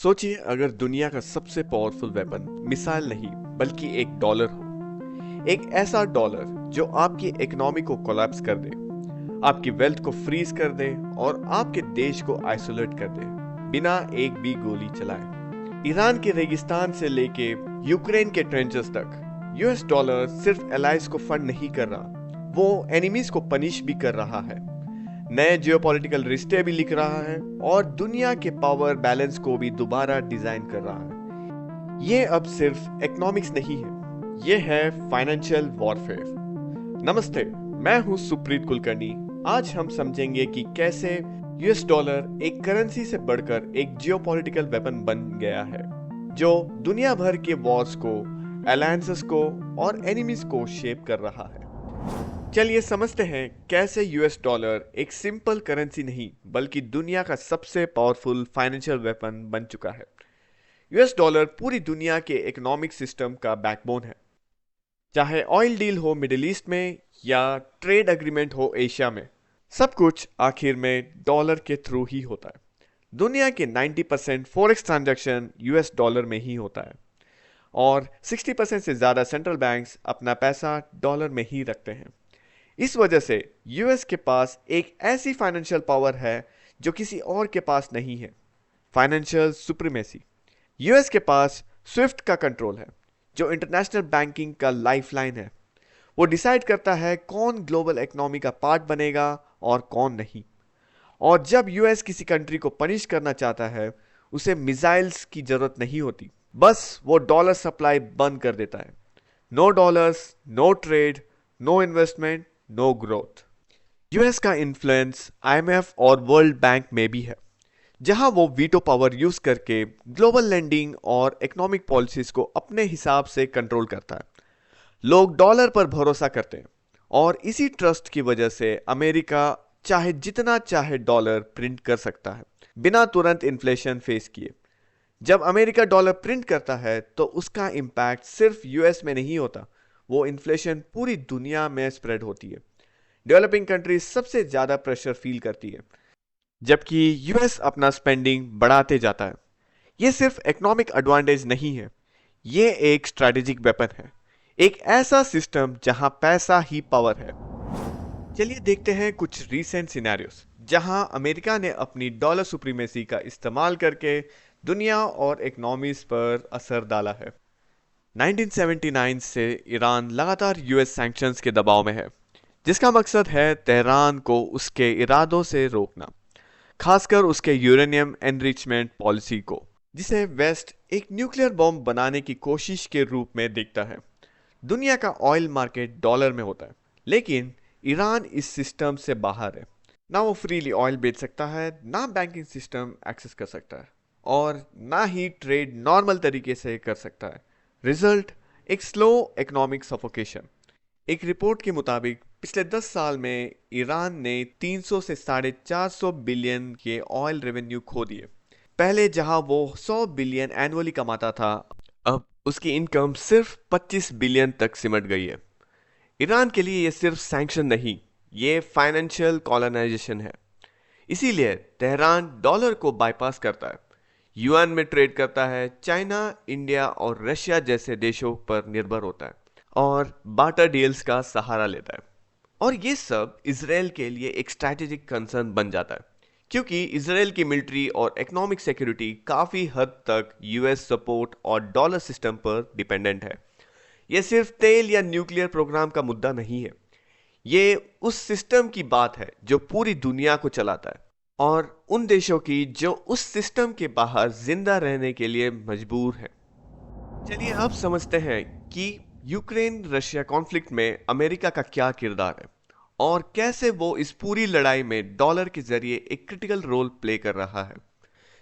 सोचिए अगर दुनिया का सबसे पावरफुल वेपन मिसाइल नहीं बल्कि एक डॉलर हो। एक ऐसा डॉलर जो आपकी इकोनॉमी को कोलैप्स कर दे, आपकी वेल्थ को फ्रीज कर दे और आपके देश को आइसोलेट कर दे बिना एक भी गोली चलाए। ईरान के रेगिस्तान से लेके यूक्रेन के ट्रेंचेस तक यूएस डॉलर सिर्फ एलाइज को फंड नहीं कर रहा, वो एनिमीज को पनिश भी कर रहा है, नए जियोपॉलिटिकल रिश्ते भी लिख रहा है और दुनिया के पावर बैलेंस को भी दोबारा डिजाइन कर रहा है। ये अब सिर्फ इकोनॉमिक्स नहीं है, ये है फाइनेंशियल वॉरफेयर। नमस्ते, मैं हूं सुप्रीत कुलकर्णी। आज हम समझेंगे कि कैसे यूएस डॉलर एक करेंसी से बढ़कर एक जियोपॉलिटिकल वेपन बन गया है जो दुनिया भर के वॉर्स को, अलायंसेस को और एनिमीज को शेप कर रहा है। चलिए समझते हैं कैसे यूएस डॉलर एक सिंपल करेंसी नहीं बल्कि दुनिया का सबसे पावरफुल फाइनेंशियल वेपन बन चुका है। यूएस डॉलर पूरी दुनिया के इकोनॉमिक सिस्टम का बैकबोन है। चाहे ऑयल डील हो मिडिल ईस्ट में या ट्रेड एग्रीमेंट हो एशिया में, सब कुछ आखिर में डॉलर के थ्रू ही होता है। दुनिया के 90% फॉरेक्स ट्रांजैक्शन यूएस डॉलर में ही होता है और 60% से ज़्यादा सेंट्रल बैंक्स अपना पैसा डॉलर में ही रखते हैं। इस वजह से यूएस के पास एक ऐसी फाइनेंशियल पावर है जो किसी और के पास नहीं है, फाइनेंशियल सुप्रीमेसी। यूएस के पास स्विफ्ट का कंट्रोल है जो इंटरनेशनल बैंकिंग का लाइफलाइन है। वो डिसाइड करता है कौन ग्लोबल इकोनॉमी का पार्ट बनेगा और कौन नहीं। और जब यूएस किसी कंट्री को पनिश करना चाहता है, उसे मिसाइल्स की जरूरत नहीं होती, बस वो डॉलर सप्लाई बंद कर देता है। No dollars, no trade, no investment, no growth. US का इन्फ्लुएंस आईएमएफ और वर्ल्ड बैंक में भी है, जहां वो वीटो पावर यूज करके ग्लोबल लैंडिंग और इकोनॉमिक पॉलिसीज को अपने हिसाब से कंट्रोल करता है। लोग डॉलर पर भरोसा करते हैं और इसी ट्रस्ट की वजह से अमेरिका चाहे जितना चाहे डॉलर प्रिंट कर सकता है बिना तुरंत इन्फ्लेशन फेस किए। जब अमेरिका डॉलर प्रिंट करता है तो उसका इंपैक्ट सिर्फ यूएस में नहीं होता, वो इन्फ्लेशन पूरी दुनिया में स्प्रेड होती है। डेवलपिंग कंट्रीज सबसे ज्यादा प्रेशर फील करती है, जबकि यूएस अपना स्पेंडिंग बढ़ाते जाता है। ये सिर्फ इकोनॉमिक एडवांटेज नहीं है, ये एक स्ट्रैटेजिक वेपन है, एक ऐसा सिस्टम जहां पैसा ही पावर है। चलिए देखते हैं कुछ रीसेंट सिनेरियोस जहां अमेरिका ने अपनी डॉलर सुप्रीमेसी का इस्तेमाल करके दुनिया और इकोनॉमीज पर असर डाला है। 1979 से ईरान लगातार यूएस सैंक्शंस के दबाव में है, जिसका मकसद है तेहरान को उसके इरादों से रोकना, खासकर उसके यूरेनियम एनरिचमेंट पॉलिसी को, जिसे वेस्ट एक न्यूक्लियर बॉम्ब बनाने की कोशिश के रूप में देखता है। दुनिया का ऑयल मार्केट डॉलर में होता है, लेकिन ईरान इस सिस्टम से बाहर है। ना वो फ्रीली ऑयल बेच सकता है, ना बैंकिंग सिस्टम एक्सेस कर सकता है और ना ही ट्रेड नॉर्मल तरीके से कर सकता है। रिजल्ट, एक स्लो इकोनॉमिक सफोकेशन। एक रिपोर्ट के मुताबिक पिछले 10 साल में ईरान ने 300 से 450 बिलियन के ऑयल रेवेन्यू खो दिए। पहले जहां वो 100 बिलियन एनुअली कमाता था, अब उसकी इनकम सिर्फ 25 बिलियन तक सिमट गई है। ईरान के लिए ये सिर्फ सैंक्शन नहीं, ये फाइनेंशियल कॉलोनाइजेशन है। इसीलिए तेहरान डॉलर को बाईपास करता है, युआन में ट्रेड करता है, चाइना, इंडिया और रशिया जैसे देशों पर निर्भर होता है और बार्टर डील्स का सहारा लेता है। और ये सब इसराइल के लिए एक स्ट्रैटेजिक कंसर्न बन जाता है, क्योंकि इसराइल की मिलिट्री और इकोनॉमिक सिक्योरिटी काफी हद तक यूएस सपोर्ट और डॉलर सिस्टम पर डिपेंडेंट है। ये सिर्फ तेल या न्यूक्लियर प्रोग्राम का मुद्दा नहीं है, ये उस सिस्टम की बात है जो पूरी दुनिया को चलाता है और उन देशों की जो उस सिस्टम के बाहर जिंदा रहने के लिए मजबूर हैं। चलिए अब समझते हैं कि यूक्रेन रशिया कॉन्फ्लिक्ट में अमेरिका का क्या किरदार है और कैसे वो इस पूरी लड़ाई में डॉलर के जरिए एक क्रिटिकल रोल प्ले कर रहा है।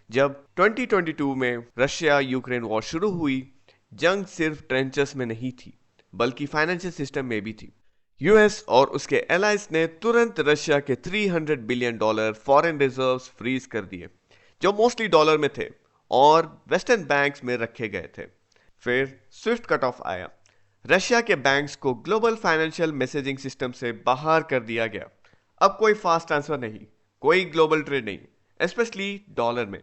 जब 2022 में रशिया यूक्रेन वॉर शुरू हुई, जंग सिर्फ ट्रेंचेस में नहीं थी बल्कि फाइनेंशियल सिस्टम में भी थी। यूएस और उसके एलाइज ने तुरंत रशिया के 300 billion dollar foreign reserves freeze कर दिए, जो मोस्टली डॉलर में थे और वेस्टर्न बैंक्स में रखे गए थे। फिर स्विफ्ट कट ऑफ आया, रशिया के बैंक्स को ग्लोबल फाइनेंशियल मैसेजिंग सिस्टम से बाहर कर दिया गया। अब कोई फास्ट ट्रांसफर नहीं, कोई ग्लोबल ट्रेड नहीं, स्पेशली डॉलर में।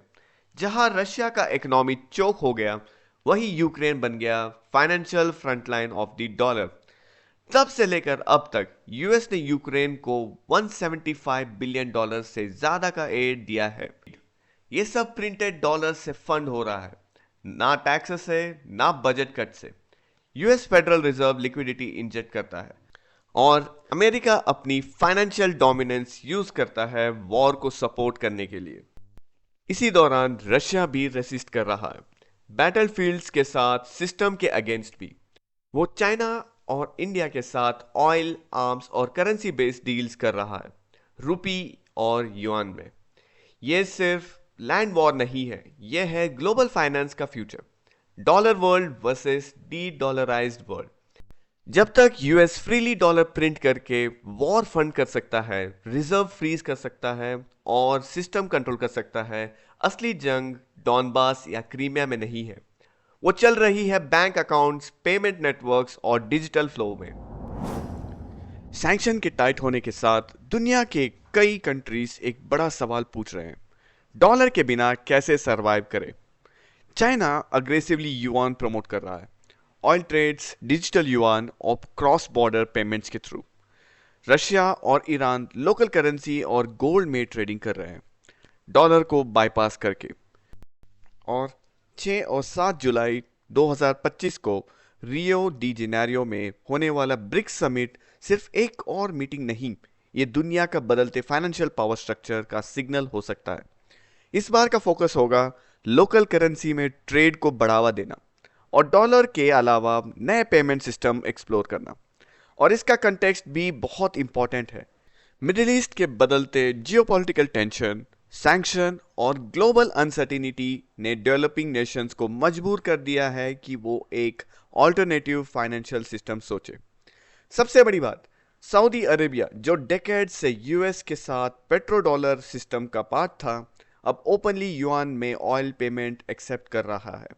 जहां रशिया का इकोनॉमी चोक हो गया, वही यूक्रेन बन गया financial frontline of the dollar. तब से लेकर अब तक यूएस ने यूक्रेन को 175 बिलियन डॉलर से ज्यादा का एड दिया है। ये सब प्रिंटेड डॉलर से फंड हो रहा है, ना टैक्स से ना बजट कट से। US federal reserve liquidity inject करता है और अमेरिका अपनी फाइनेंशियल डोमिनेंस यूज करता है वॉर को सपोर्ट करने के लिए। इसी दौरान रशिया भी रेसिस्ट कर रहा है, बैटलफील्ड्स के साथ, सिस्टम के अगेंस्ट भी। वो चाइना और इंडिया के साथ ऑयल, आर्म्स और करेंसी बेस्ड डील्स कर रहा है, रुपी और युआन में। ये सिर्फ लैंड वॉर नहीं है, यह है ग्लोबल फाइनेंस का future. Dollar world versus de dollarized world. जब तक यूएस फ्रीली डॉलर प्रिंट करके वॉर फंड कर सकता है, रिजर्व फ्रीज कर सकता है और सिस्टम कंट्रोल कर सकता है, असली जंग डॉनबास या क्रीमिया में नहीं है। वो चल रही है बैंक अकाउंट्स, पेमेंट नेटवर्क्स और डिजिटल फ्लो में। सैंक्शन के टाइट होने के साथ दुनिया के कई कंट्रीज एक बड़ा सवाल पूछ रहे हैं, डॉलर के बिना कैसे सरवाइव करें। चाइना अग्रेसिवली युआन प्रमोट कर रहा है, ऑयल ट्रेड्स, डिजिटल युआन और क्रॉस बॉर्डर पेमेंट्स के थ्रू। रशिया और ईरान लोकल करेंसी और गोल्ड में ट्रेडिंग कर रहे हैं, डॉलर को बाईपास करके। और 6 और 7 जुलाई 2025 को रियो डी जेनेरियो में होने वाला ब्रिक्स समिट सिर्फ एक और मीटिंग नहीं, ये दुनिया का बदलते फाइनेंशियल पावर स्ट्रक्चर का सिग्नल हो सकता है। इस बार का फोकस होगा लोकल करेंसी में ट्रेड को बढ़ावा देना और डॉलर के अलावा नए पेमेंट सिस्टम एक्सप्लोर करना। और इसका कंटेक्स्ट भी बहुत इंपॉर्टेंट है। मिडिल ईस्ट के बदलते जियोपॉलिटिकल टेंशन, सैंक्शन और ग्लोबल अनसर्टिनिटी ने डेवलपिंग नेशंस को मजबूर कर दिया है कि वो एक ऑल्टरनेटिव फाइनेंशियल सिस्टम सोचे। सबसे बड़ी बात, सऊदी अरेबिया जो डेकेड से यूएस के साथ पेट्रो डॉलर सिस्टम का पार्ट था, अब ओपनली युआन में ऑयल पेमेंट एक्सेप्ट कर रहा है।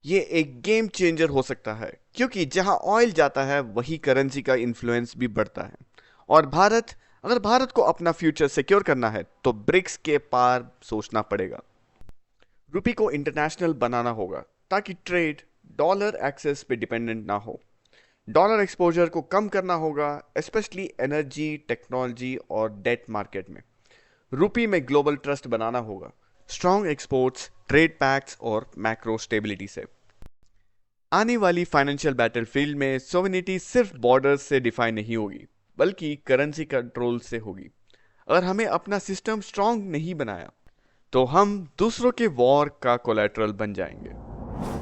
ये एक गेम चेंजर हो सकता है, क्योंकि जहां ऑयल जाता है वही करेंसी का इन्फ्लुएंस भी बढ़ता है। और अगर भारत को अपना फ्यूचर सिक्योर करना है तो ब्रिक्स के पार सोचना पड़ेगा। रुपी को इंटरनेशनल बनाना होगा ताकि ट्रेड डॉलर एक्सेस पे डिपेंडेंट ना हो। डॉलर एक्सपोजर को कम करना होगा, स्पेशली एनर्जी, टेक्नोलॉजी और डेट मार्केट में। रुपी में ग्लोबल ट्रस्ट बनाना होगा, स्ट्रॉन्ग एक्सपोर्ट्स, ट्रेड पैक्ट्स और मैक्रो स्टेबिलिटी से। आने वाली फाइनेंशियल बैटलफील्ड में सोवेनिटी सिर्फ बॉर्डर्स से डिफाइन नहीं होगी, बल्कि करेंसी कंट्रोल से होगी। अगर हमें अपना सिस्टम स्ट्रॉन्ग नहीं बनाया तो हम दूसरों के वॉर का कोलैटरल बन जाएंगे।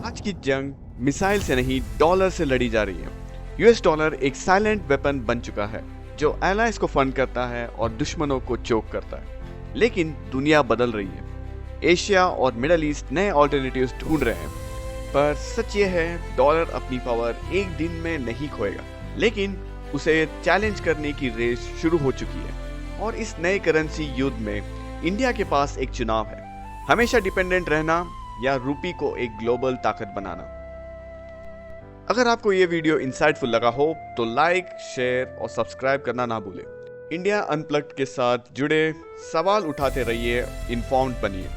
आज की जंग मिसाइल से नहीं, डॉलर से लड़ी जा रही है। यूएस डॉलर एक साइलेंट वेपन बन चुका है जो एलाइज को फंड करता है और दुश्मनों को चोक करता है। लेकिन दुनिया बदल रही है, एशिया और मिडल ईस्ट नए ऑल्टरनेटिव्स ढूंढ रहे हैं। पर सच ये है, डॉलर अपनी पावर एक दिन में नहीं खोएगा, लेकिन उसे चैलेंज करने की रेस शुरू हो चुकी है। और इस नए करेंसी युद्ध में इंडिया के पास एक चुनाव है, हमेशा डिपेंडेंट रहना या रुपी को एक ग्लोबल ताकत बनाना। अगर आपको ये वीडियो इंसाइटफुल लगा हो तो लाइक, शेयर और सब्सक्राइब करना ना भूलें। इंडिया अनप्लग्ड के साथ जुड़े, सवाल उठाते रहिए, इन्फॉर्म्ड बनिए।